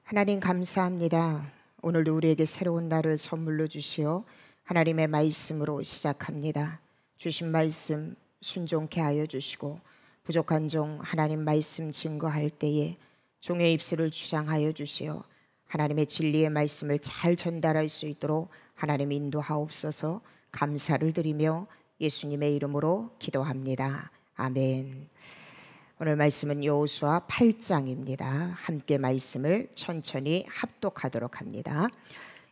하나님 감사합니다. 오늘도 우리에게 새로운 날을 선물로 주시어 하나님의 말씀으로 시작합니다. 주신 말씀 순종케 하여 주시고 부족한 종 하나님 말씀 증거할 때에 종의 입술을 주장하여 주시어 하나님의 진리의 말씀을 잘 전달할 수 있도록 하나님 인도하옵소서. 감사를 드리며 예수님의 이름으로 기도합니다. 아멘. 오늘 말씀은 여호수아 8장입니다. 함께 말씀을 천천히 합독하도록 합니다.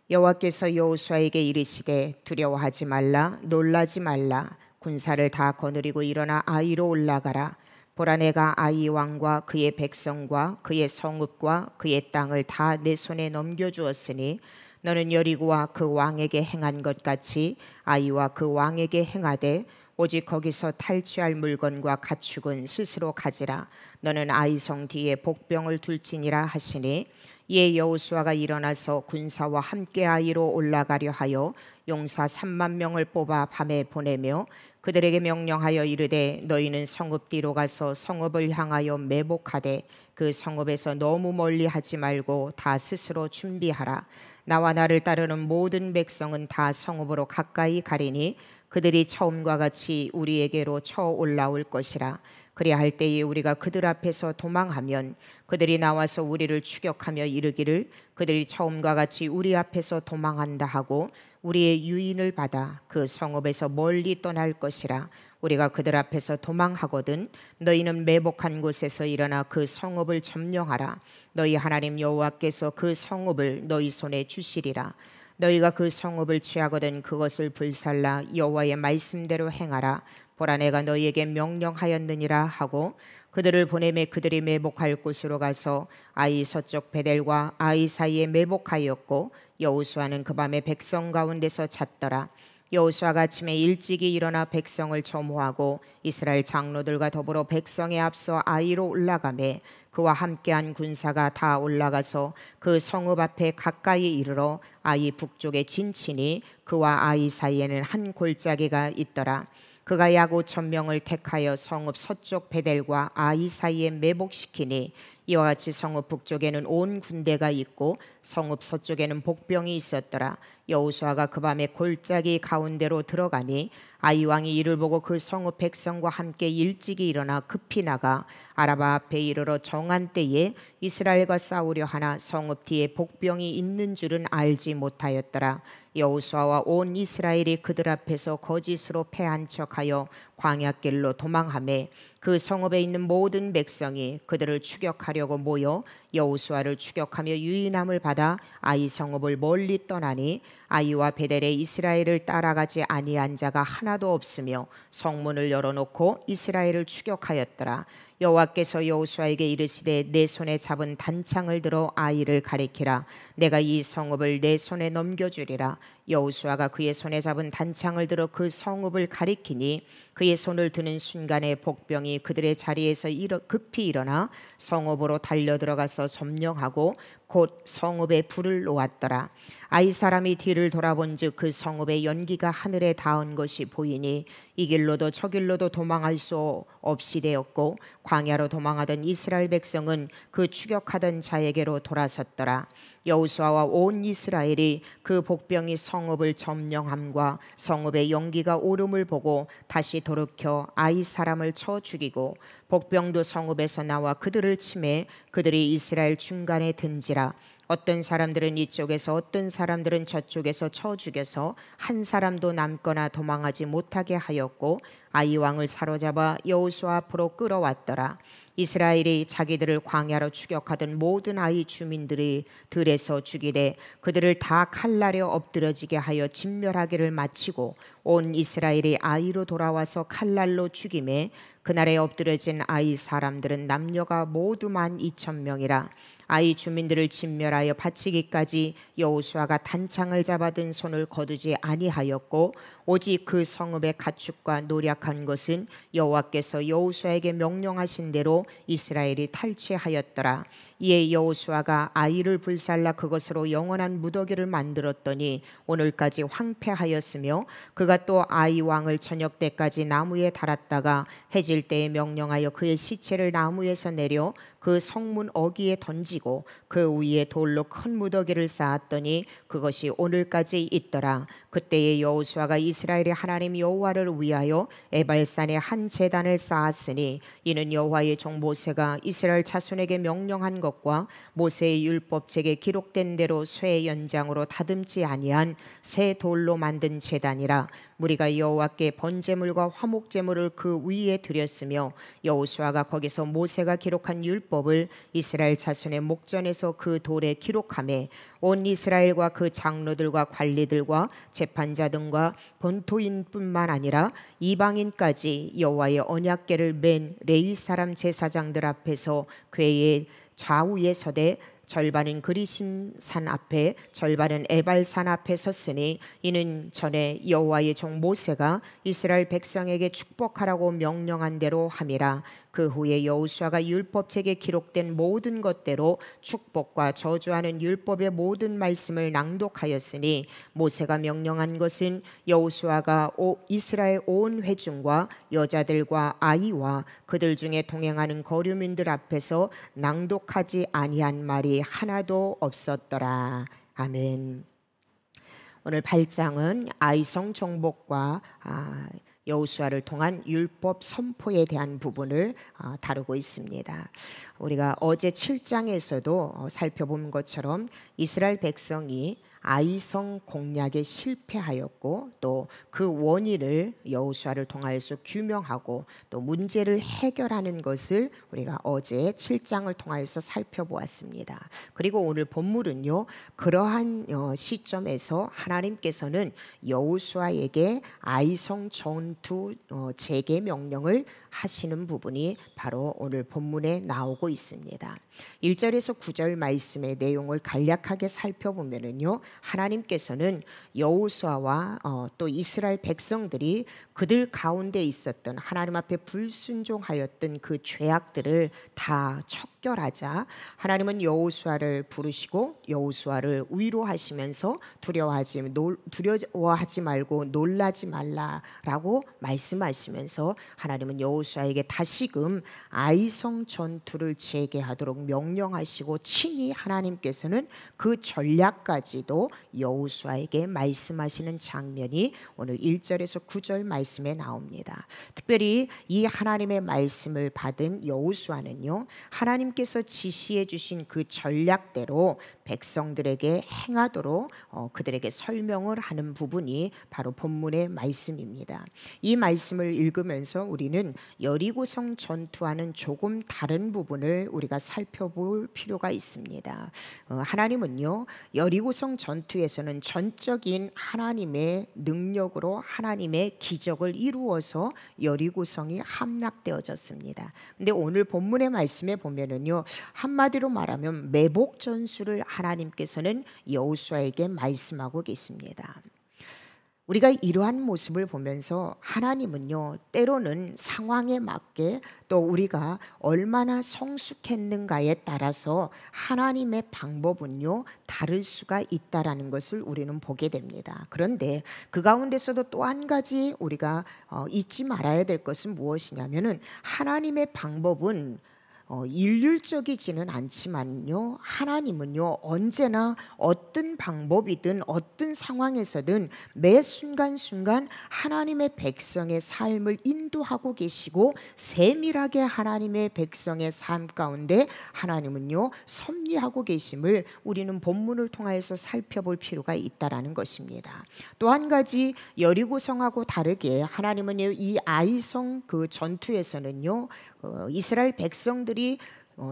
여호와께서 여호수아에게 이르시되 두려워하지 말라, 놀라지 말라. 군사를 다 거느리고 일어나 아이로 올라가라. 보라, 내가 아이 왕과 그의 백성과 그의 성읍과 그의 땅을 다 내 손에 넘겨주었으니 너는 여리고와 그 왕에게 행한 것 같이 아이와 그 왕에게 행하되 오직 거기서 탈취할 물건과 가축은 스스로 가지라. 너는 아이성 뒤에 복병을 둘지니라 하시니, 이에 여호수아가 일어나서 군사와 함께 아이로 올라가려 하여 용사 3만 명을 뽑아 밤에 보내며 그들에게 명령하여 이르되, 너희는 성읍 뒤로 가서 성읍을 향하여 매복하되 그 성읍에서 너무 멀리 하지 말고 다 스스로 준비하라. 나와 나를 따르는 모든 백성은 다 성읍으로 가까이 가리니 그들이 처음과 같이 우리에게로 쳐 올라올 것이라. 그리할 때에 우리가 그들 앞에서 도망하면 그들이 나와서 우리를 추격하며 이르기를, 그들이 처음과 같이 우리 앞에서 도망한다 하고 우리의 유인을 받아 그 성읍에서 멀리 떠날 것이라. 우리가 그들 앞에서 도망하거든 너희는 매복한 곳에서 일어나 그 성읍을 점령하라. 너희 하나님 여호와께서 그 성읍을 너희 손에 주시리라. 너희가 그 성읍을 취하거든 그것을 불살라 여호와의 말씀대로 행하라. 보라, 내가 너희에게 명령하였느니라 하고 그들을 보내매 그들이 매복할 곳으로 가서 아이 서쪽 베델과 아이 사이에 매복하였고, 여호수아는 그 밤에 백성 가운데서 잤더라. 여호수아가 아침에 일찍이 일어나 백성을 점호하고 이스라엘 장로들과 더불어 백성에 앞서 아이로 올라가매 그와 함께한 군사가 다 올라가서 그 성읍 앞에 가까이 이르러 아이 북쪽에 진치니 그와 아이 사이에는 한 골짜기가 있더라. 그가 약 5천 명을 택하여 성읍 서쪽 베델과 아이 사이에 매복시키니, 이와 같이 성읍 북쪽에는 온 군대가 있고 성읍 서쪽에는 복병이 있었더라. 여호수아가 그 밤에 골짜기 가운데로 들어가니 아이 왕이 이를 보고 그 성읍 백성과 함께 일찍이 일어나 급히 나가 아라바 앞에 이르러 정한 때에 이스라엘과 싸우려 하나 성읍 뒤에 복병이 있는 줄은 알지 못하였더라. 여호수아와 온 이스라엘이 그들 앞에서 거짓으로 패한 척하여 광야길로 도망하매 그 성읍에 있는 모든 백성이 그들을 추격하려고 모여 여호수아를 추격하며 유인함을 받아 아이 성읍을 멀리 떠나니, 아이와 베델에 이스라엘을 따라가지 아니한 자가 하나도 없으며 성문을 열어놓고 이스라엘을 추격하였더라. 여호와께서 여호수아에게 이르시되, 내 손에 잡은 단창을 들어 아이를 가리키라. 내가 이 성읍을 내 손에 넘겨주리라. 여호수아가 그의 손에 잡은 단창을 들어 그 성읍을 가리키니 그의 손을 드는 순간에 복병이 그들의 자리에서 급히 일어나 성읍으로 달려 들어가서 점령하고 곧 성읍에 불을 놓았더라. 아이 사람이 뒤를 돌아본즉 그 성읍의 연기가 하늘에 닿은 것이 보이니 이 길로도 저 길로도 도망할 수 없이 되었고, 광야로 도망하던 이스라엘 백성은 그 추격하던 자에게로 돌아섰더라. 여호수아와 온 이스라엘이 그 복병이 성읍을 점령함과 성읍의 연기가 오름을 보고 다시 돌이켜 아이 사람을 쳐 죽이고, 복병도 성읍에서 나와 그들을 치매 그들이 이스라엘 중간에 든지라. 어떤 사람들은 이쪽에서 어떤 사람들은 저쪽에서 쳐 죽여서 한 사람도 남거나 도망하지 못하게 하였고, 아이 왕을 사로잡아 여호수아 앞으로 끌어왔더라. 이스라엘이 자기들을 광야로 추격하던 모든 아이 주민들이 들에서 죽이되 그들을 다 칼날에 엎드러지게 하여 진멸하기를 마치고 온 이스라엘이 아이로 돌아와서 칼날로 죽임에 그날에 엎드러진 아이 사람들은 남녀가 모두 12,000명이라. 아이 주민들을 진멸하여 바치기까지 여호수아가 단창을 잡아든 손을 거두지 아니하였고, 오직 그 성읍의 가축과 노략한 것은 여호와께서 여호수아에게 명령하신 대로 이스라엘이 탈취하였더라. 이에 여호수아가 아이를 불살라 그것으로 영원한 무더기를 만들었더니 오늘까지 황폐하였으며 그가 또 아이 왕을 저녁 때까지 나무에 달았다가 해질 때에 명령하여 그의 시체를 나무에서 내려 그 성문 어귀에 던지고 그 위에 돌로 큰 무더기를 쌓았더니 그것이 오늘까지 있더라. 그때에 여호수아가 이스라엘의 하나님 여호와를 위하여 에발산에 한 제단을 쌓았으니 이는 여호와의 종 모세가 이스라엘 자손에게 명령한 것과 모세의 율법책에 기록된 대로 쇠 연장으로 다듬지 아니한 새 돌로 만든 제단이라. 무리가 여호와께 번제물과 화목제물을 그 위에 드렸으며 여호수아가 거기서 모세가 기록한 율법을 이스라엘 자손의 목전에서 그 돌에 기록하매 온 이스라엘과 그 장로들과 관리들과 재판자 등과 본토인뿐만 아니라 이방인까지 여호와의 언약궤를 맨 레위 사람 제사장들 앞에서 궤의 좌우에 서되 절반은 그리심 산 앞에 절반은 에발산 앞에 섰으니 이는 전에 여호와의 종 모세가 이스라엘 백성에게 축복하라고 명령한 대로 함이라. 그 후에 여호수아가 율법책에 기록된 모든 것대로 축복과 저주하는 율법의 모든 말씀을 낭독하였으니 모세가 명령한 것은 여호수아가 이스라엘 온 회중과 여자들과 아이와 그들 중에 동행하는 거류민들 앞에서 낭독하지 아니한 말이 하나도 없었더라. 아멘. 오늘 8장은 아이성 정복과 여호수아를 통한 율법 선포에 대한 부분을 다루고 있습니다. 우리가 어제 7장에서도 살펴본 것처럼 이스라엘 백성이 아이성 공략에 실패하였고 또 그 원인을 여호수아를 통하여서 규명하고 또 문제를 해결하는 것을 우리가 어제 7장을 통하여서 살펴보았습니다. 그리고 오늘 본문은요, 그러한 시점에서 하나님께서는 여호수아에게 아이성 전투 재개 명령을 하시는 부분이 바로 오늘 본문에 나오고 있습니다. 1절에서 9절 말씀의 내용을 간략하게 살펴보면은요, 하나님께서는 여호수아와 또 이스라엘 백성들이 그들 가운데 있었던 하나님 앞에 불순종하였던 그 죄악들을 다 척결하자 하나님은 여호수아를 부르시고 여호수아를 위로하시면서 두려워하지 말고 놀라지 말라라고 말씀하시면서 하나님은 여호수아에게 다시금 아이성 전투를 재개하도록 명령하시고 친히 하나님께서는 그 전략까지도 여호수아에게 말씀하시는 장면이 오늘 1절에서 9절 말씀에 나옵니다. 특별히 이 하나님의 말씀을 받은 여호수아는요, 하나님께서 지시해 주신 그 전략대로 백성들에게 행하도록 그들에게 설명을 하는 부분이 바로 본문의 말씀입니다. 이 말씀을 읽으면서 우리는 여리고성 전투와는 조금 다른 부분을 우리가 살펴볼 필요가 있습니다. 하나님은요, 여리고성 전투에서는 전적인 하나님의 능력으로 하나님의 기적을 이루어서 여리고성이 함락되어졌습니다. 근데 오늘 본문의 말씀에 보면은요, 한마디로 말하면 매복 전술을 하나님께서는 여호수아에게 말씀하고 계십니다. 우리가 이러한 모습을 보면서 하나님은요, 때로는 상황에 맞게 또 우리가 얼마나 성숙했는가에 따라서 하나님의 방법은요 다를 수가 있다라는 것을 우리는 보게 됩니다. 그런데 그 가운데서도 또 한 가지 우리가 잊지 말아야 될 것은 무엇이냐면은 하나님의 방법은 일률적이지는 않지만요, 하나님은요 언제나 어떤 방법이든 어떤 상황에서든 매 순간순간 하나님의 백성의 삶을 인도하고 계시고 세밀하게 하나님의 백성의 삶 가운데 하나님은요 섭리하고 계심을 우리는 본문을 통해서 살펴볼 필요가 있다라는 것입니다. 또 한 가지 여리고성하고 다르게 하나님은 이 아이성 그 전투에서는요 이스라엘 백성들이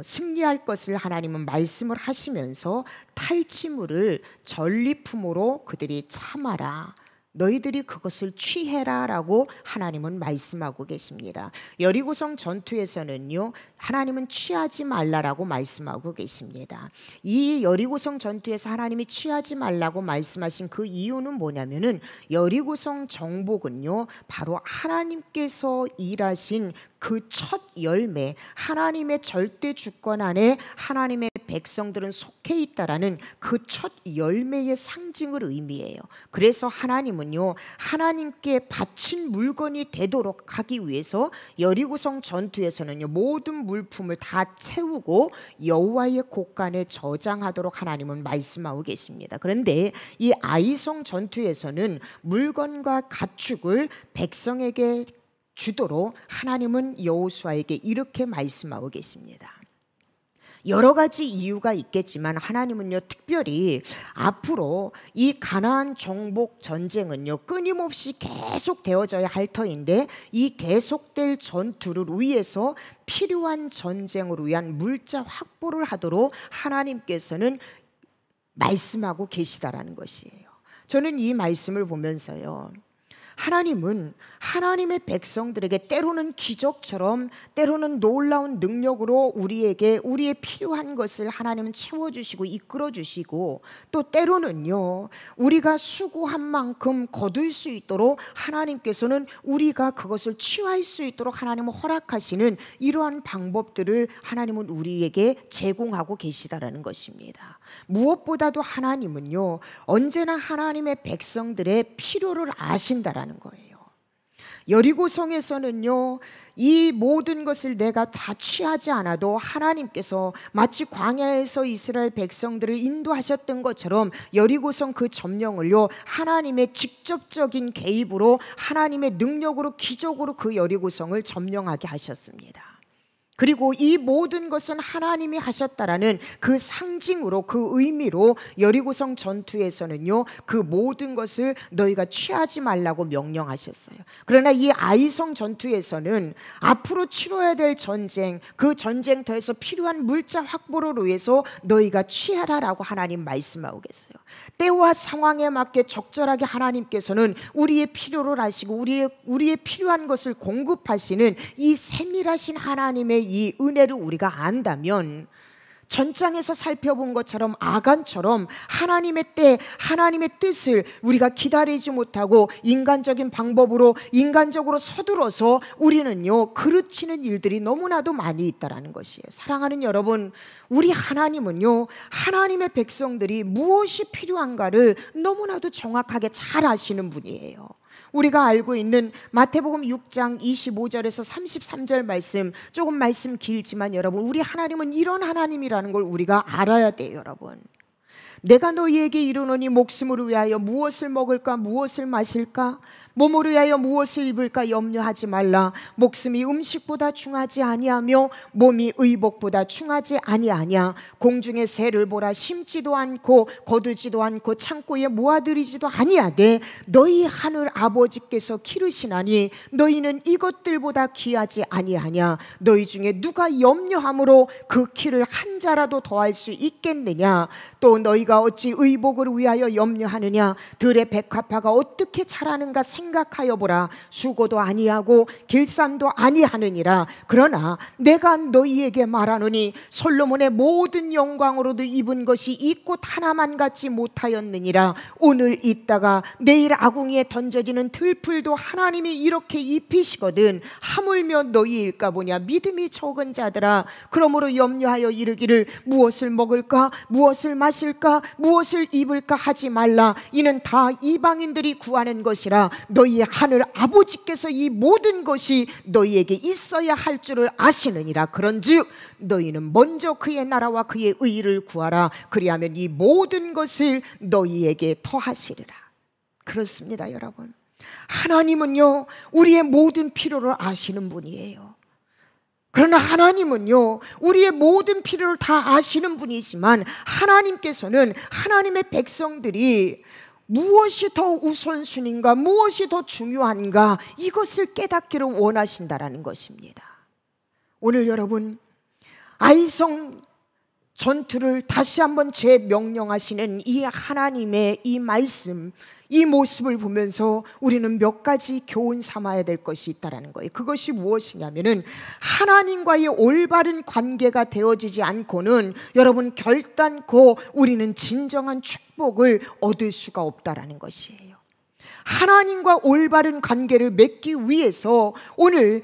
승리할 것을 하나님은 말씀을 하시면서 탈취물을 전리품으로 그들이 참아라, 너희들이 그것을 취해라 라고 하나님은 말씀하고 계십니다. 여리고성 전투에서는요 하나님은 취하지 말라라고 말씀하고 계십니다. 이 여리고성 전투에서 하나님이 취하지 말라고 말씀하신 그 이유는 뭐냐면은 여리고성 정복은요 바로 하나님께서 일하신 그 첫 열매, 하나님의 절대 주권 안에 하나님의 백성들은 속해 있다라는 그 첫 열매의 상징을 의미해요. 그래서 하나님은요, 하나님께 바친 물건이 되도록 하기 위해서 여리고성 전투에서는요, 모든 물품을 다 채우고 여호와의 곳간에 저장하도록 하나님은 말씀하고 계십니다. 그런데 이 아이성 전투에서는 물건과 가축을 백성에게 주도록 하나님은 여호수아에게 이렇게 말씀하고 계십니다. 여러 가지 이유가 있겠지만 하나님은요, 특별히 앞으로 이 가나안 정복 전쟁은요, 끊임없이 계속 되어져야 할 터인데, 이 계속될 전투를 위해서 필요한 전쟁을 위한 물자 확보를 하도록 하나님께서는 말씀하고 계시다라는 것이에요. 저는 이 말씀을 보면서요, 하나님은 하나님의 백성들에게 때로는 기적처럼, 때로는 놀라운 능력으로 우리에게 우리의 필요한 것을 하나님은 채워주시고 이끌어주시고, 또 때로는요, 우리가 수고한 만큼 거둘 수 있도록 하나님께서는 우리가 그것을 취할 수 있도록 하나님은 허락하시는 이러한 방법들을 하나님은 우리에게 제공하고 계시다라는 것입니다. 무엇보다도 하나님은요, 언제나 하나님의 백성들의 필요를 아신다라는 거예요. 여리고성에서는요, 이 모든 것을 내가 다 취하지 않아도 하나님께서 마치 광야에서 이스라엘 백성들을 인도하셨던 것처럼 여리고성 그 점령을요, 하나님의 직접적인 개입으로, 하나님의 능력으로, 기적으로 그 여리고성을 점령하게 하셨습니다. 그리고 이 모든 것은 하나님이 하셨다라는 그 상징으로, 그 의미로 여리고성 전투에서는요, 그 모든 것을 너희가 취하지 말라고 명령하셨어요. 그러나 이 아이성 전투에서는 앞으로 치러야 될 전쟁, 그 전쟁터에서 필요한 물자 확보를 위해서 너희가 취하라라고 하나님 말씀하고 계세요. 때와 상황에 맞게 적절하게 하나님께서는 우리의 필요를 아시고 우리의 필요한 것을 공급하시는 이 세밀하신 하나님의 이 은혜를 우리가 안다면, 전장에서 살펴본 것처럼 아간처럼 하나님의 때, 하나님의 뜻을 우리가 기다리지 못하고 인간적인 방법으로, 인간적으로 서둘러서 우리는요, 그르치는 일들이 너무나도 많이 있다라는 것이에요. 사랑하는 여러분, 우리 하나님은요, 하나님의 백성들이 무엇이 필요한가를 너무나도 정확하게 잘 아시는 분이에요. 우리가 알고 있는 마태복음 6장 25절에서 33절 말씀, 조금 말씀 길지만 여러분, 우리 하나님은 이런 하나님이라는 걸 우리가 알아야 돼요. 여러분, 내가 너희에게 이르노니 목숨을 위하여 무엇을 먹을까, 무엇을 마실까, 몸을 위하여 무엇을 입을까 염려하지 말라. 목숨이 음식보다 중하지 아니하며 몸이 의복보다 중하지 아니하냐. 공중의 새를 보라. 심지도 않고 거두지도 않고 창고에 모아들이지도 아니하되 너희 하늘 아버지께서 기르시나니 너희는 이것들보다 귀하지 아니하냐. 너희 중에 누가 염려함으로 그 키를 한 자라도 더할 수 있겠느냐. 또 너희가 어찌 의복을 위하여 염려하느냐. 들의 백합화가 어떻게 자라는가 생각하여 보라. 수고도 아니하고 길쌈도 아니하느니라. 그러나 내가 너희에게 말하노니 솔로몬의 모든 영광으로도 입은 것이 이 꽃 하나만 같지 못하였느니라. 오늘 있다가 내일 아궁이에 던져지는 들풀도 하나님이 이렇게 입히시거든 하물며 너희일까 보냐. 믿음이 적은 자들아, 그러므로 염려하여 이르기를 무엇을 먹을까, 무엇을 마실까, 무엇을 입을까 하지 말라. 이는 다 이방인들이 구하는 것이라. 너희의 하늘 아버지께서 이 모든 것이 너희에게 있어야 할 줄을 아시느니라. 그런즉 너희는 먼저 그의 나라와 그의 의를 구하라. 그리하면 이 모든 것을 너희에게 더하시리라. 그렇습니다. 여러분, 하나님은요, 우리의 모든 필요를 아시는 분이에요. 그러나 하나님은요, 우리의 모든 필요를 다 아시는 분이지만 하나님께서는 하나님의 백성들이 무엇이 더 우선순위인가, 무엇이 더 중요한가, 이것을 깨닫기를 원하신다라는 것입니다. 오늘 여러분, 아이성 전투를 다시 한번 재명령하시는 이 하나님의 이 말씀, 이 모습을 보면서 우리는 몇 가지 교훈 삼아야 될 것이 있다는 거예요. 그것이 무엇이냐면은, 하나님과의 올바른 관계가 되어지지 않고는 여러분, 결단코 우리는 진정한 축복을 얻을 수가 없다라는 것이에요. 하나님과 올바른 관계를 맺기 위해서 오늘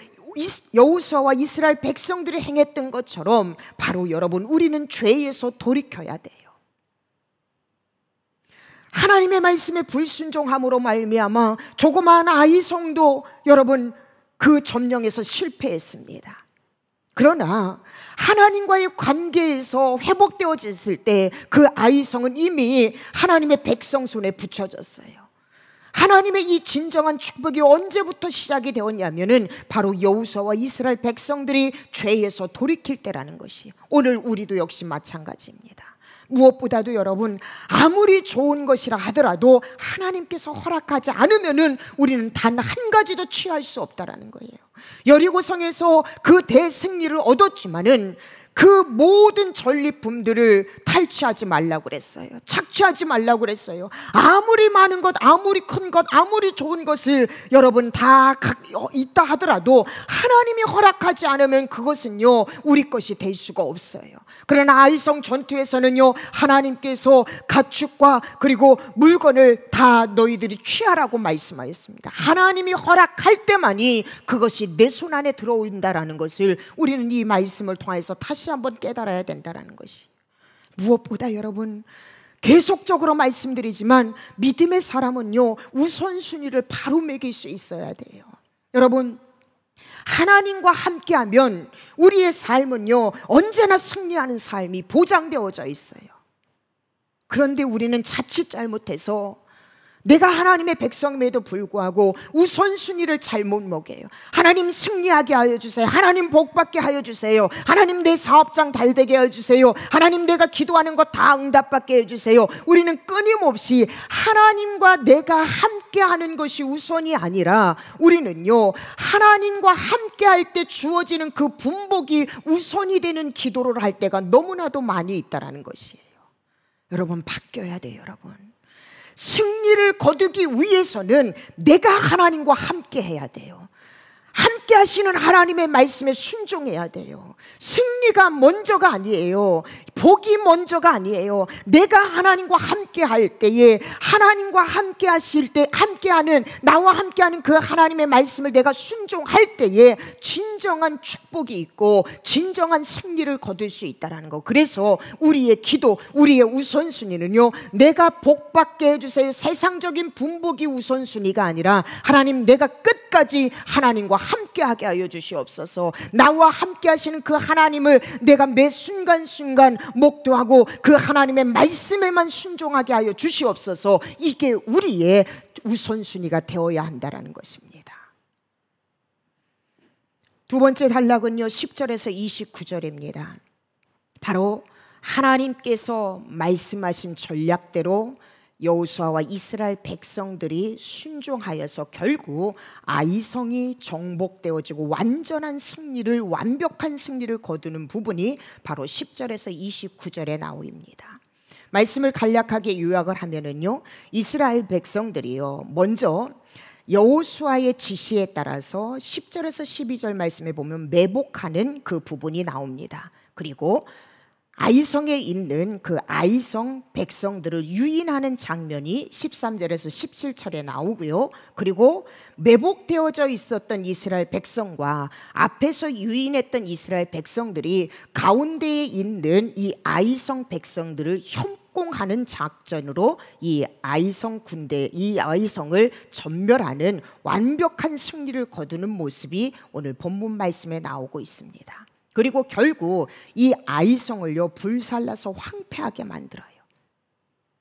여호수아와 이스라엘 백성들이 행했던 것처럼 바로 여러분, 우리는 죄에서 돌이켜야 돼요. 하나님의 말씀에 불순종함으로 말미암아 조그마한 아이성도 여러분 그 점령에서 실패했습니다. 그러나 하나님과의 관계에서 회복되어졌을 때 그 아이성은 이미 하나님의 백성 손에 붙여졌어요. 하나님의 이 진정한 축복이 언제부터 시작이 되었냐면은 바로 여호수아와 이스라엘 백성들이 죄에서 돌이킬 때라는 것이, 오늘 우리도 역시 마찬가지입니다. 무엇보다도 여러분, 아무리 좋은 것이라 하더라도 하나님께서 허락하지 않으면은 우리는 단 한 가지도 취할 수 없다라는 거예요. 여리고성에서 그 대승리를 얻었지만은 그 모든 전리품들을 탈취하지 말라고 그랬어요. 착취하지 말라고 그랬어요. 아무리 많은 것, 아무리 큰 것, 아무리 좋은 것을 여러분 다 있다 하더라도 하나님이 허락하지 않으면 그것은요 우리 것이 될 수가 없어요. 그러나 아이성 전투에서는요 하나님께서 가축과 그리고 물건을 다 너희들이 취하라고 말씀하셨습니다. 하나님이 허락할 때만이 그것이 내 손 안에 들어온다라는 것을 우리는 이 말씀을 통해서 다시 한번 깨달아야 된다는 것이, 무엇보다 여러분 계속적으로 말씀드리지만 믿음의 사람은요 우선순위를 바로 매길 수 있어야 돼요. 여러분, 하나님과 함께하면 우리의 삶은요 언제나 승리하는 삶이 보장되어져 있어요. 그런데 우리는 자칫 잘못해서 내가 하나님의 백성임에도 불구하고 우선순위를 잘못 먹여요. 하나님 승리하게 하여 주세요. 하나님 복받게 하여 주세요. 하나님 내 사업장 잘 되게 하여 주세요. 하나님 내가 기도하는 것 다 응답받게 해 주세요. 우리는 끊임없이 하나님과 내가 함께하는 것이 우선이 아니라 우리는요 하나님과 함께할 때 주어지는 그 분복이 우선이 되는 기도를 할 때가 너무나도 많이 있다는 것이에요. 여러분, 바뀌어야 돼요. 여러분, 승리를 거두기 위해서는 내가 하나님과 함께 해야 돼요. 함께 하시는 하나님의 말씀에 순종해야 돼요. 승리가 먼저가 아니에요. 복이 먼저가 아니에요. 내가 하나님과 함께 할 때에, 하나님과 함께 하실 때, 함께하는, 나와 함께하는 그 하나님의 말씀을 내가 순종할 때에 진정한 축복이 있고 진정한 승리를 거둘 수 있다는 거. 그래서 우리의 기도, 우리의 우선순위는요 내가 복받게 해주세요, 세상적인 분복이 우선순위가 아니라 하나님 내가 끝까지 하나님과 함께하게 하여 주시옵소서. 나와 함께 하시는 그 하나님을 내가 매 순간순간 목도하고 그 하나님의 말씀에만 순종하게 하여 주시옵소서. 이게 우리의 우선순위가 되어야 한다는 것입니다. 두 번째 단락은요 10절에서 29절입니다. 바로 하나님께서 말씀하신 전략대로 여호수아와 이스라엘 백성들이 순종하여서 결국 아이성이 정복되어지고 완전한 승리를, 완벽한 승리를 거두는 부분이 바로 10절에서 29절에 나옵니다. 말씀을 간략하게 요약을 하면은요 이스라엘 백성들이요 먼저 여호수아의 지시에 따라서 10절에서 12절 말씀에 보면 매복하는 그 부분이 나옵니다. 그리고 아이성에 있는 그 아이성 백성들을 유인하는 장면이 13절에서 17절에 나오고요. 그리고 매복되어져 있었던 이스라엘 백성과 앞에서 유인했던 이스라엘 백성들이 가운데에 있는 이 아이성 백성들을 협공하는 작전으로 이 아이성 군대, 이 아이성을 전멸하는 완벽한 승리를 거두는 모습이 오늘 본문 말씀에 나오고 있습니다. 그리고 결국 이 아이성을요 불살라서 황폐하게 만들어요.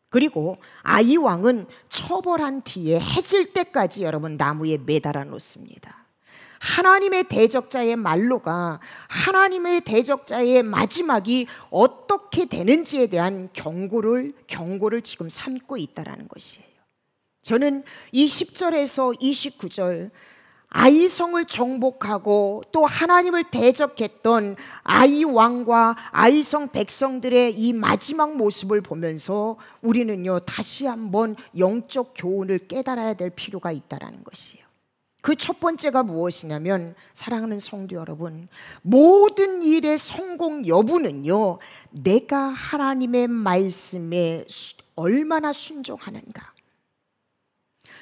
그리고 아이 왕은 처벌한 뒤에 해질 때까지 여러분 나무에 매달아 놓습니다. 하나님의 대적자의 말로가, 하나님의 대적자의 마지막이 어떻게 되는지에 대한 경고를 지금 삼고 있다라는 것이에요. 저는 이 10절에서 29절 아이성을 정복하고 또 하나님을 대적했던 아이 왕과 아이성 백성들의 이 마지막 모습을 보면서 우리는요 다시 한번 영적 교훈을 깨달아야 될 필요가 있다는 것이에요. 그 첫 번째가 무엇이냐면, 사랑하는 성도 여러분, 모든 일의 성공 여부는요 내가 하나님의 말씀에 얼마나 순종하는가,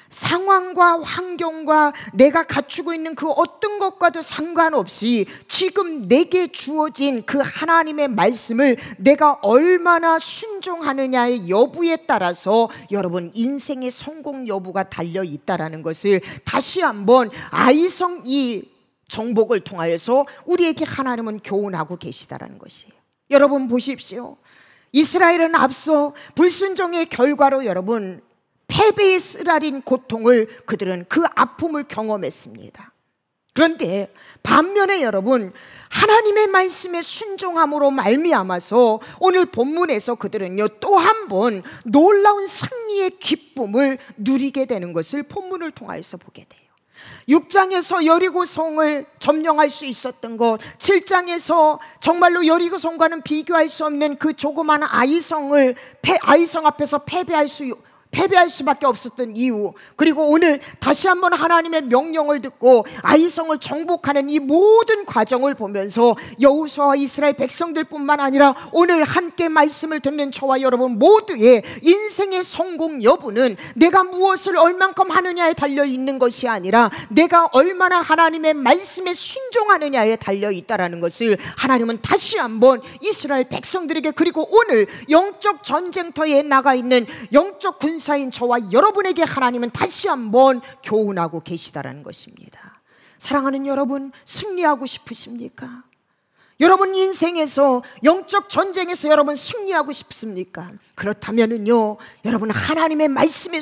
상황과 환경과 내가 갖추고 있는 그 어떤 것과도 상관없이 지금 내게 주어진 그 하나님의 말씀을 내가 얼마나 순종하느냐의 여부에 따라서 여러분 인생의 성공 여부가 달려 있다라는 것을 다시 한번 아이성 이 정복을 통하여서 우리에게 하나님은 교훈하고 계시다라는 것이에요. 여러분 보십시오. 이스라엘은 앞서 불순종의 결과로 여러분 패배의 쓰라린 고통을 그들은 그 아픔을 경험했습니다. 그런데 반면에 여러분 하나님의 말씀에 순종함으로 말미암아서 오늘 본문에서 그들은요 또 한 번 놀라운 승리의 기쁨을 누리게 되는 것을 본문을 통해서 보게 돼요. 6장에서 여리고성을 점령할 수 있었던 것, 7장에서 정말로 여리고성과는 비교할 수 없는 그 조그마한 아이성 앞에서 패배할 수밖에 없었던 이유, 그리고 오늘 다시 한번 하나님의 명령을 듣고 아이성을 정복하는 이 모든 과정을 보면서 여호수아와 이스라엘 백성들뿐만 아니라 오늘 함께 말씀을 듣는 저와 여러분 모두의 인생의 성공 여부는 내가 무엇을 얼만큼 하느냐에 달려있는 것이 아니라 내가 얼마나 하나님의 말씀에 순종하느냐에 달려있다라는 것을 하나님은 다시 한번 이스라엘 백성들에게, 그리고 오늘 영적 전쟁터에 나가 있는 영적 군사인 저와 여러분에게 하나님은 다시 한번 교훈하고 계시다라는 것입니다. 사랑하는 여러분, 승리하고 싶으십니까? 여러분 인생에서 영적 전쟁에서 여러분 승리하고 싶습니까? 그렇다면은요 여러분 하나님의 말씀에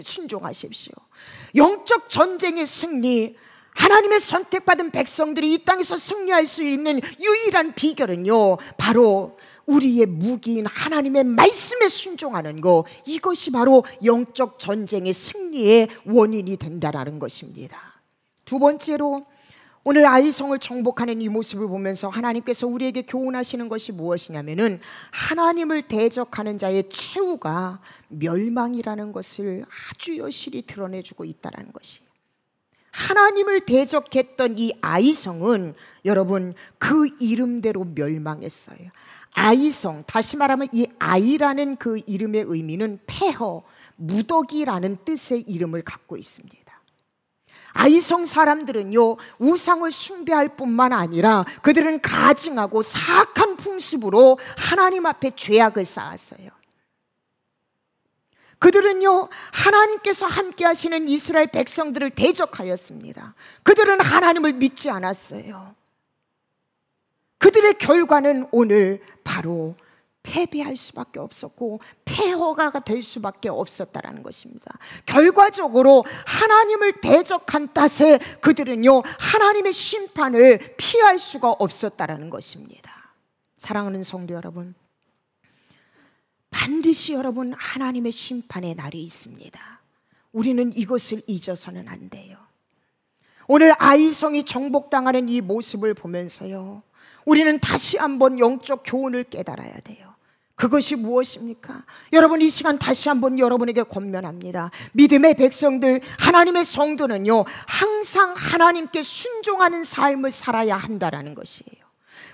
순종하십시오. 영적 전쟁의 승리, 하나님의 선택받은 백성들이 이 땅에서 승리할 수 있는 유일한 비결은요 바로 우리의 무기인 하나님의 말씀에 순종하는 것, 이것이 바로 영적 전쟁의 승리의 원인이 된다는 것입니다. 두 번째로 오늘 아이성을 정복하는 이 모습을 보면서 하나님께서 우리에게 교훈하시는 것이 무엇이냐면은 하나님을 대적하는 자의 최후가 멸망이라는 것을 아주 여실히 드러내주고 있다는 것이에요. 하나님을 대적했던 이 아이성은 여러분 그 이름대로 멸망했어요. 아이성, 다시 말하면 이 아이라는 그 이름의 의미는 폐허, 무더기라는 뜻의 이름을 갖고 있습니다. 아이성 사람들은요 우상을 숭배할 뿐만 아니라 그들은 가증하고 사악한 풍습으로 하나님 앞에 죄악을 쌓았어요. 그들은요 하나님께서 함께 하시는 이스라엘 백성들을 대적하였습니다. 그들은 하나님을 믿지 않았어요. 그들의 결과는 오늘 바로 패배할 수밖에 없었고 폐허가 될 수밖에 없었다라는 것입니다. 결과적으로 하나님을 대적한 탓에 그들은요 하나님의 심판을 피할 수가 없었다라는 것입니다. 사랑하는 성도 여러분, 반드시 여러분 하나님의 심판의 날이 있습니다. 우리는 이것을 잊어서는 안 돼요. 오늘 아이성이 정복당하는 이 모습을 보면서요 우리는 다시 한번 영적 교훈을 깨달아야 돼요. 그것이 무엇입니까? 여러분 이 시간 다시 한번 여러분에게 권면합니다. 믿음의 백성들, 하나님의 성도는요 항상 하나님께 순종하는 삶을 살아야 한다라는 것이에요.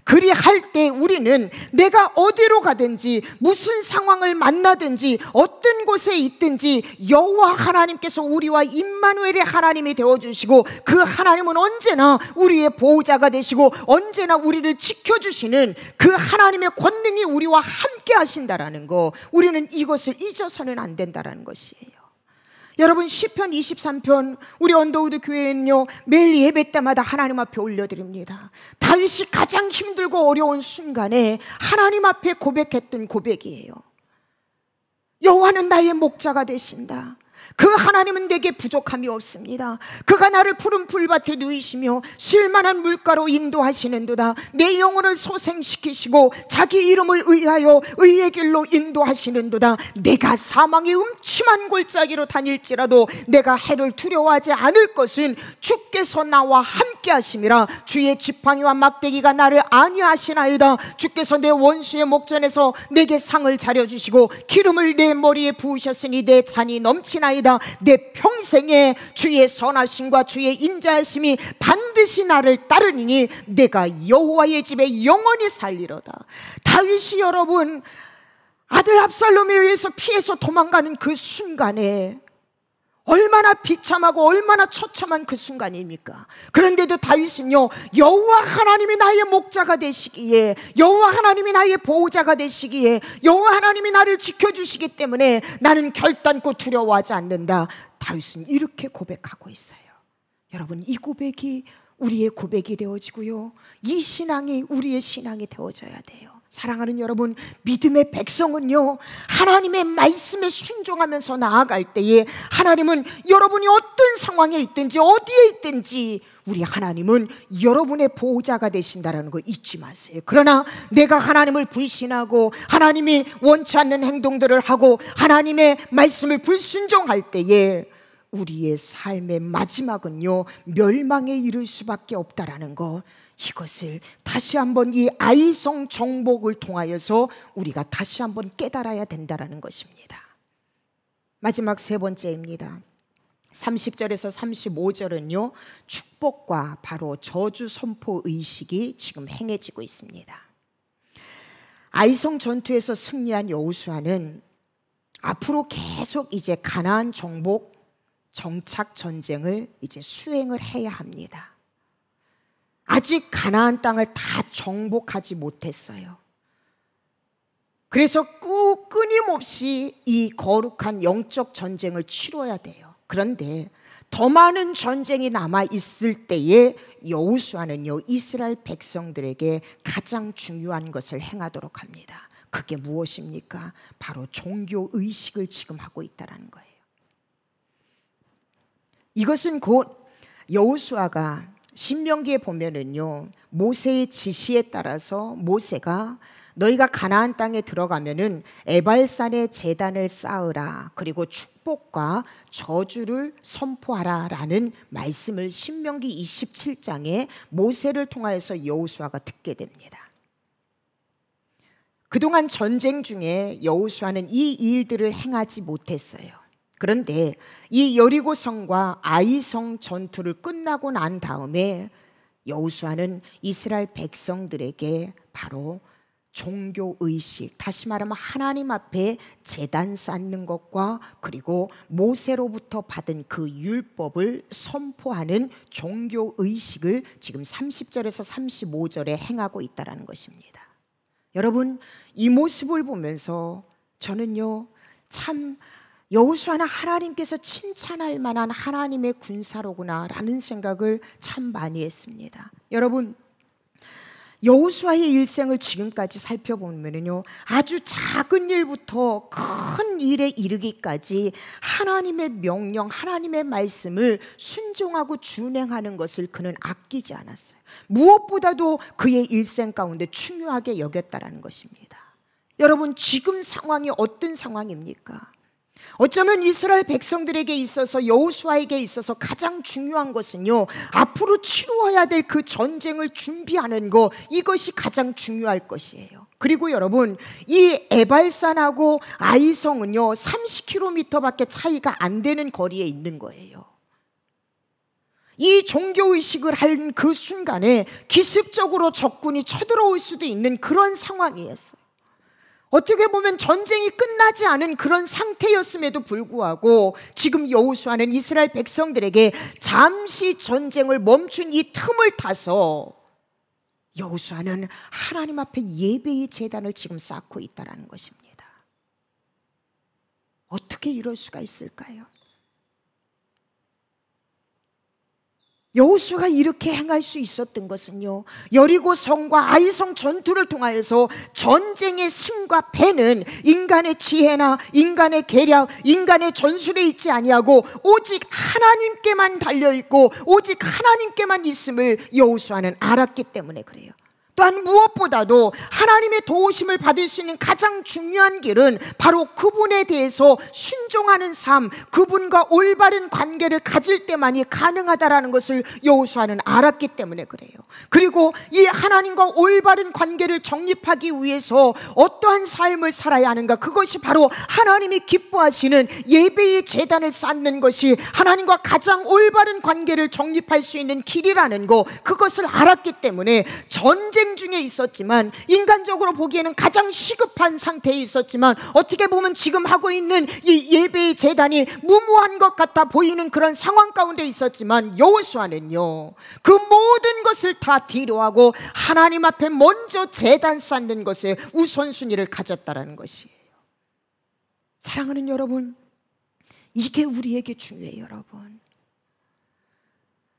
그리할 때 우리는 내가 어디로 가든지 무슨 상황을 만나든지 어떤 곳에 있든지 여호와 하나님께서 우리와 임마누엘의 하나님이 되어주시고 그 하나님은 언제나 우리의 보호자가 되시고 언제나 우리를 지켜주시는 그 하나님의 권능이 우리와 함께 하신다라는 거, 우리는 이것을 잊어서는 안 된다라는 것이에요. 여러분 시편 23편 우리 언더우드 교회는요 매일 예배 때마다 하나님 앞에 올려드립니다. 다윗이 가장 힘들고 어려운 순간에 하나님 앞에 고백했던 고백이에요. 여호와는 나의 목자가 되신다. 그 하나님은 내게 부족함이 없습니다. 그가 나를 푸른 풀밭에 누이시며 쉴만한 물가로 인도하시는도다. 내 영혼을 소생시키시고 자기 이름을 의하여 의의 길로 인도하시는도다. 내가 사망의 음침한 골짜기로 다닐지라도 내가 해를 두려워하지 않을 것은 주께서 나와 함께 하심이라. 주의 지팡이와 막대기가 나를 안위하시나이다. 주께서 내 원수의 목전에서 내게 상을 차려주시고 기름을 내 머리에 부으셨으니 내 잔이 넘치나이다. 내 평생에 주의 선하심과 주의 인자하심이 반드시 나를 따르니 내가 여호와의 집에 영원히 살리로다. 다윗이 여러분 아들 압살롬에 의해서 피해서 도망가는 그 순간에 얼마나 비참하고 얼마나 처참한 그 순간입니까? 그런데도 다윗은요, 여호와 하나님이 나의 목자가 되시기에, 여호와 하나님이 나의 보호자가 되시기에, 여호와 하나님이 나를 지켜주시기 때문에 나는 결단코 두려워하지 않는다. 다윗은 이렇게 고백하고 있어요. 여러분, 이 고백이 우리의 고백이 되어지고요, 이 신앙이 우리의 신앙이 되어져야 돼요. 사랑하는 여러분, 믿음의 백성은요, 하나님의 말씀에 순종하면서 나아갈 때에 하나님은 여러분이 어떤 상황에 있든지 어디에 있든지 우리 하나님은 여러분의 보호자가 되신다는 거 잊지 마세요. 그러나 내가 하나님을 불신하고 하나님이 원치 않는 행동들을 하고 하나님의 말씀을 불순종할 때에 우리의 삶의 마지막은요, 멸망에 이를 수밖에 없다라는 것, 이것을 다시 한번 이 아이성 정복을 통하여서 우리가 다시 한번 깨달아야 된다는 것입니다. 마지막 세 번째입니다. 30절에서 35절은요, 축복과 바로 저주 선포 의식이 지금 행해지고 있습니다. 아이성 전투에서 승리한 여호수아는 앞으로 계속 이제 가나안 정복 정착 전쟁을 이제 수행을 해야 합니다. 아직 가나안 땅을 다 정복하지 못했어요. 그래서 끊임없이 이 거룩한 영적 전쟁을 치러야 돼요. 그런데 더 많은 전쟁이 남아 있을 때에 여호수아는요, 이스라엘 백성들에게 가장 중요한 것을 행하도록 합니다. 그게 무엇입니까? 바로 종교 의식을 지금 하고 있다는 거예요. 이것은 곧 여호수아가 신명기에 보면은요, 모세의 지시에 따라서 모세가 너희가 가나안 땅에 들어가면은 에발산에 제단을 쌓으라, 그리고 축복과 저주를 선포하라라는 말씀을 신명기 27장에 모세를 통하여서 여호수아가 듣게 됩니다. 그동안 전쟁 중에 여호수아는 이 일들을 행하지 못했어요. 그런데 이 여리고성과 아이성 전투를 끝나고 난 다음에 여호수아는 이스라엘 백성들에게 바로 종교의식, 다시 말하면 하나님 앞에 제단 쌓는 것과 그리고 모세로부터 받은 그 율법을 선포하는 종교의식을 지금 30절에서 35절에 행하고 있다는 것입니다. 여러분, 이 모습을 보면서 저는요, 참 여호수아는 하나님께서 칭찬할 만한 하나님의 군사로구나 라는 생각을 참 많이 했습니다. 여러분, 여호수아의 일생을 지금까지 살펴보면요, 아주 작은 일부터 큰 일에 이르기까지 하나님의 명령, 하나님의 말씀을 순종하고 준행하는 것을 그는 아끼지 않았어요. 무엇보다도 그의 일생 가운데 중요하게 여겼다는 것입니다. 여러분, 지금 상황이 어떤 상황입니까? 어쩌면 이스라엘 백성들에게 있어서, 여호수아에게 있어서 가장 중요한 것은요, 앞으로 치루어야 될 그 전쟁을 준비하는 것, 이것이 가장 중요할 것이에요. 그리고 여러분, 이 에발산하고 아이성은요 30km밖에 차이가 안 되는 거리에 있는 거예요. 이 종교의식을 한 그 순간에 기습적으로 적군이 쳐들어올 수도 있는 그런 상황이었어요. 어떻게 보면 전쟁이 끝나지 않은 그런 상태였음에도 불구하고 지금 여호수아는 이스라엘 백성들에게 잠시 전쟁을 멈춘 이 틈을 타서 여호수아는 하나님 앞에 예배의 제단을 지금 쌓고 있다는 것입니다. 어떻게 이럴 수가 있을까요? 여호수아가 이렇게 행할 수 있었던 것은요, 여리고 성과 아이성 전투를 통하여서 전쟁의 승과 패는 인간의 지혜나 인간의 계략, 인간의 전술에 있지 아니하고 오직 하나님께만 달려있고 오직 하나님께만 있음을 여호수아는 알았기 때문에 그래요. 또한 무엇보다도 하나님의 도우심을 받을 수 있는 가장 중요한 길은 바로 그분에 대해서 순종하는 삶, 그분과 올바른 관계를 가질 때만이 가능하다라는 것을 여호수아는 알았기 때문에 그래요. 그리고 이 하나님과 올바른 관계를 정립하기 위해서 어떠한 삶을 살아야 하는가, 그것이 바로 하나님이 기뻐하시는 예배의 제단을 쌓는 것이 하나님과 가장 올바른 관계를 정립할 수 있는 길이라는 것, 그것을 알았기 때문에 전쟁 전쟁 중에 있었지만, 인간적으로 보기에는 가장 시급한 상태에 있었지만, 어떻게 보면 지금 하고 있는 이 예배의 제단이 무모한 것 같아 보이는 그런 상황 가운데 있었지만, 여호수아는요 그 모든 것을 다 뒤로하고 하나님 앞에 먼저 제단 쌓는 것에 우선순위를 가졌다라는 것이에요. 사랑하는 여러분, 이게 우리에게 중요해요. 여러분,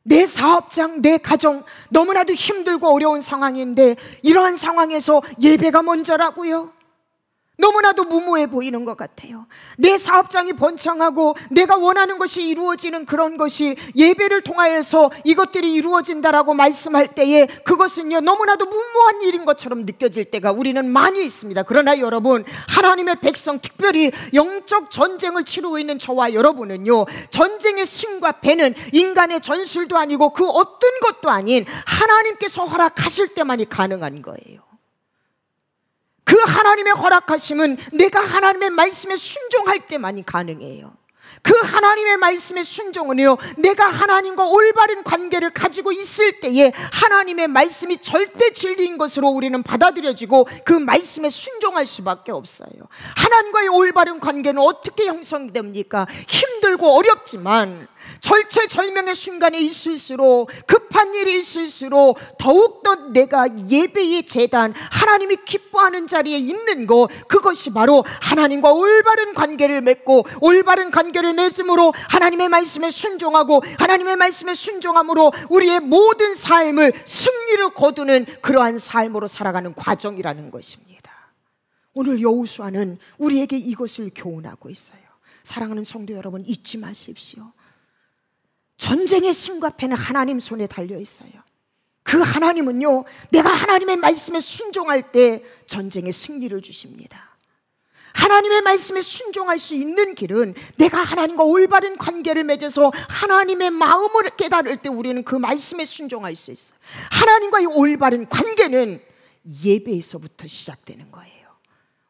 내 사업장, 내 가정 너무나도 힘들고 어려운 상황인데 이러한 상황에서 예배가 먼저라고요? 너무나도 무모해 보이는 것 같아요. 내 사업장이 번창하고 내가 원하는 것이 이루어지는 그런 것이 예배를 통하여서 이것들이 이루어진다라고 말씀할 때에 그것은요 너무나도 무모한 일인 것처럼 느껴질 때가 우리는 많이 있습니다. 그러나 여러분, 하나님의 백성, 특별히 영적 전쟁을 치르고 있는 저와 여러분은요, 전쟁의 승과 패는 인간의 전술도 아니고 그 어떤 것도 아닌 하나님께서 허락하실 때만이 가능한 거예요. 그 하나님의 허락하심은 내가 하나님의 말씀에 순종할 때만이 가능해요. 그 하나님의 말씀의 순종은요, 내가 하나님과 올바른 관계를 가지고 있을 때에 하나님의 말씀이 절대 진리인 것으로 우리는 받아들여지고 그 말씀에 순종할 수밖에 없어요. 하나님과의 올바른 관계는 어떻게 형성됩니까? 힘들고 어렵지만 절체절명의 순간이 있을수록, 급한 일이 있을수록 더욱더 내가 예배의 제단, 하나님이 기뻐하는 자리에 있는 것, 그것이 바로 하나님과 올바른 관계를 맺고 올바른 관계를 맺음으로 하나님의 말씀에 순종하고 하나님의 말씀에 순종함으로 우리의 모든 삶을 승리로 거두는 그러한 삶으로 살아가는 과정이라는 것입니다. 오늘 여호수아는 우리에게 이것을 교훈하고 있어요. 사랑하는 성도 여러분, 잊지 마십시오. 전쟁의 승과 패는 하나님 손에 달려 있어요. 그 하나님은요, 내가 하나님의 말씀에 순종할 때 전쟁의 승리를 주십니다. 하나님의 말씀에 순종할 수 있는 길은 내가 하나님과 올바른 관계를 맺어서 하나님의 마음을 깨달을 때 우리는 그 말씀에 순종할 수 있어요. 하나님과의 올바른 관계는 예배에서부터 시작되는 거예요.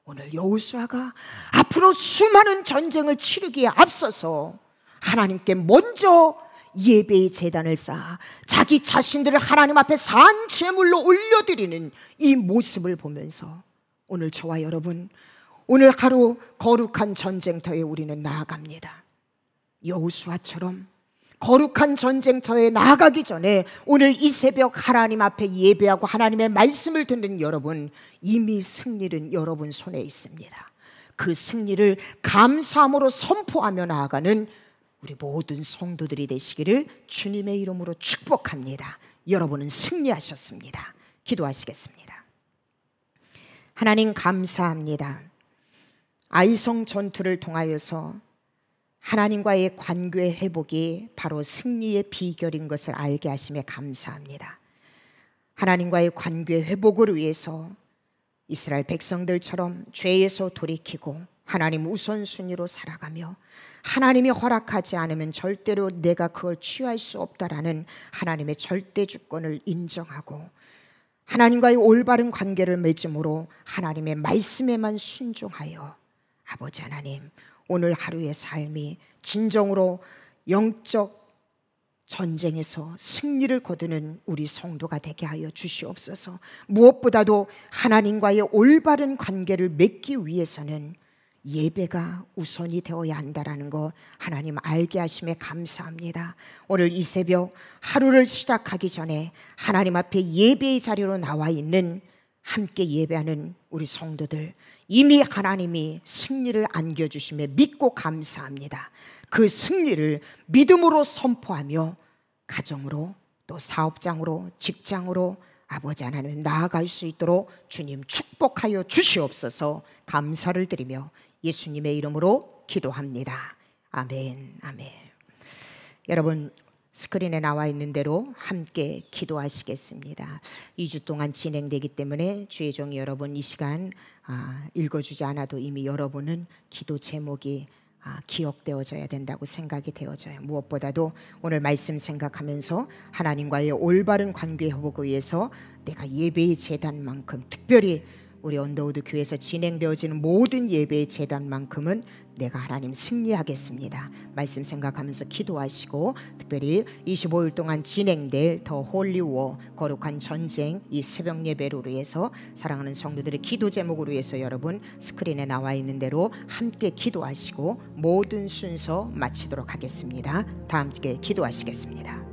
오늘 여호수아가 앞으로 수많은 전쟁을 치르기에 앞서서 하나님께 먼저 예배의 제단을 쌓아 자기 자신들을 하나님 앞에 산 제물로 올려드리는 이 모습을 보면서 오늘 저와 여러분, 오늘 하루 거룩한 전쟁터에 우리는 나아갑니다. 여호수아처럼 거룩한 전쟁터에 나아가기 전에 오늘 이 새벽 하나님 앞에 예배하고 하나님의 말씀을 듣는 여러분, 이미 승리는 여러분 손에 있습니다. 그 승리를 감사함으로 선포하며 나아가는 우리 모든 성도들이 되시기를 주님의 이름으로 축복합니다. 여러분은 승리하셨습니다. 기도하시겠습니다. 하나님, 감사합니다. 아이성 전투를 통하여서 하나님과의 관계 회복이 바로 승리의 비결인 것을 알게 하심에 감사합니다. 하나님과의 관계 회복을 위해서 이스라엘 백성들처럼 죄에서 돌이키고 하나님 우선순위로 살아가며 하나님이 허락하지 않으면 절대로 내가 그걸 취할 수 없다라는 하나님의 절대 주권을 인정하고 하나님과의 올바른 관계를 맺음으로 하나님의 말씀에만 순종하여 아버지 하나님, 오늘 하루의 삶이 진정으로 영적 전쟁에서 승리를 거두는 우리 성도가 되게 하여 주시옵소서. 무엇보다도 하나님과의 올바른 관계를 맺기 위해서는 예배가 우선이 되어야 한다라는 거 하나님 알게 하심에 감사합니다. 오늘 이 새벽 하루를 시작하기 전에 하나님 앞에 예배의 자리로 나와 있는 함께 예배하는 우리 성도들, 이미 하나님이 승리를 안겨주심에 믿고 감사합니다. 그 승리를 믿음으로 선포하며 가정으로 또 사업장으로 직장으로 아버지 하나님 나아갈 수 있도록 주님 축복하여 주시옵소서. 감사를 드리며 예수님의 이름으로 기도합니다. 아멘, 아멘. 여러분, 스크린에 나와 있는 대로 함께 기도하시겠습니다. 2주 동안 진행되기 때문에 주의 종이 여러분 이 시간 읽어주지 않아도 이미 여러분은 기도 제목이 기억되어져야 된다고 생각이 되어져요. 무엇보다도 오늘 말씀 생각하면서 하나님과의 올바른 관계 회복을 위해서 내가 예배의 제단만큼 특별히 우리 언더우드 교회에서 진행되어지는 모든 예배의 재단만큼은 내가 하나님 승리하겠습니다. 말씀 생각하면서 기도하시고, 특별히 25일 동안 진행될 더 홀리워 거룩한 전쟁 이 새벽 예배로 위해서 사랑하는 성도들의 기도 제목으로 위해서 여러분 스크린에 나와 있는 대로 함께 기도하시고 모든 순서 마치도록 하겠습니다. 다 함께 기도하시겠습니다.